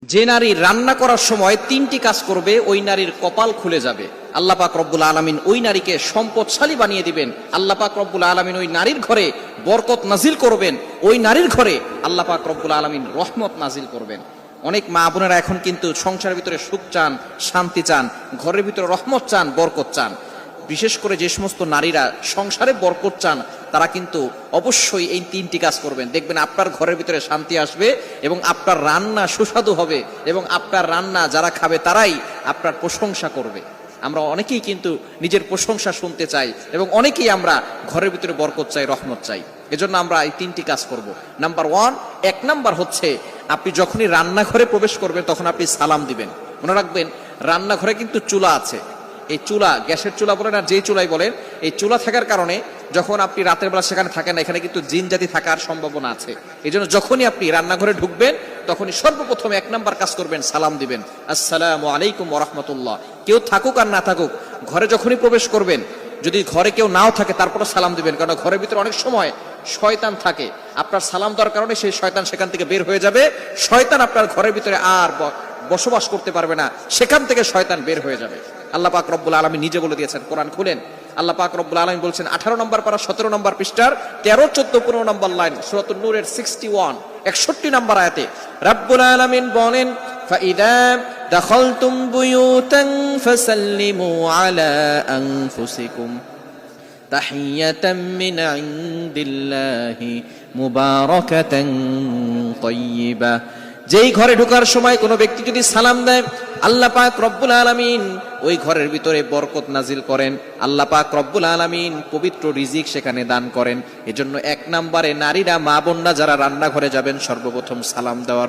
যে নারী রান্না করার সময় তিনটি কাজ করবে ওই নারীর কপাল খুলে যাবে। আল্লাহ পাক রব্বুল আলামিন ওই নারীকে সম্পদশালী বানিয়ে দিবেন। আল্লাহ পাক রব্বুল আলামিন ওই নারীর ঘরে বরকত নাজিল করবেন। ওই নারীর ঘরে আল্লাহ পাক রব্বুল আলামিন রহমত নাজিল করবেন। অনেক মা বোনেরা এখন কিন্তু সংসারের ভিতরে সুখ চান, শান্তি চান, ঘরের ভিতরে রহমত চান, বরকত চান। বিশেষ করে যে সমস্ত নারীরা সংসারে বরকত চান তারা কিন্তু অবশ্যই এই তিনটি কাজ করবেন। দেখবেন আপনার ঘরের ভিতরে শান্তি আসবে এবং আপনার রান্না সুস্বাদু হবে এবং আপনার রান্না যারা খাবে তারাই আপনার প্রশংসা করবে। আমরা অনেকেই কিন্তু নিজের প্রশংসা শুনতে চাই এবং অনেকেই আমরা ঘরের ভিতরে বরকত চাই, রহমত চাই। এজন্য আমরা এই তিনটি কাজ করব। নাম্বার ওয়ান, এক নাম্বার হচ্ছে আপনি যখনই রান্নাঘরে প্রবেশ করবেন তখন আপনি সালাম দিবেন। মনে রাখবেন রান্নাঘরে কিন্তু চুলা আছে। এই চুলা, গ্যাসের চুলা বলেন আর যেই চুলাই বলেন, এই চুলা থাকার কারণে যখন আপনি রাতের বেলা সেখানে থাকেন না, এখানে কিন্তু জিন জাতি থাকার সম্ভাবনা আছে। এই জন্য যখনই আপনি রান্নাঘরে ঢুকবেন তখনই সর্বপ্রথম এক নাম্বার কাজ করবেন, সালাম দিবেন, আসসালামু আলাইকুম ওয়া রাহমাতুল্লাহ। কেউ থাকুক আর না থাকুক, ঘরে যখনই প্রবেশ করবেন, যদি ঘরে কেউ নাও থাকে তারপরে সালাম দিবেন, কারণ ঘরের ভিতরে অনেক সময় শয়তান থাকে। আপনার সালাম দেওয়ার কারণে সেই শয়তান সেখান থেকে বের হয়ে যাবে। শয়তান আপনার ঘরের ভিতরে আর বসবাস করতে পারবে না, সেখান থেকে শয়তান বের হয়ে যাবে। আল্লাহ পাক রব্বুল আলামিন নিজে বলে দিয়েছেন, কোরআন খুলেন, আল্লাহ পাক রব্বুল আলামিন বলছেন 18 নম্বর পারা 17 নম্বর পৃষ্ঠার 13, 14, 15 নম্বর লাইন, সূরাতুন নূরের 61, 61 নম্বর আয়াতে রব্বুল আলামিন বলেন, ফাইদা দাখালতুম বুয়ুতান ফাসাল্লিমু আলা আনফুসিকুম তাহিয়াতাম মিন ইনদিল্লাহি মুবারাকাতান তাইয়্যিবা। যেই ঘরে ঢোকার সময় কোনো ব্যক্তি যদি সালাম দেয়, আল্লাহ পাক রব্বুল আলামিন ওই ঘরের ভিতরে বরকত নাজিল করেন। আল্লাহ পাক রব্বুল আলামিন পবিত্র রিজিক সেখানে দান করেন। এজন্য এক নম্বরে নারীরা, মা বোনরা যারা রান্নাঘরে যাবেন সর্বপ্রথম সালাম দেওয়ার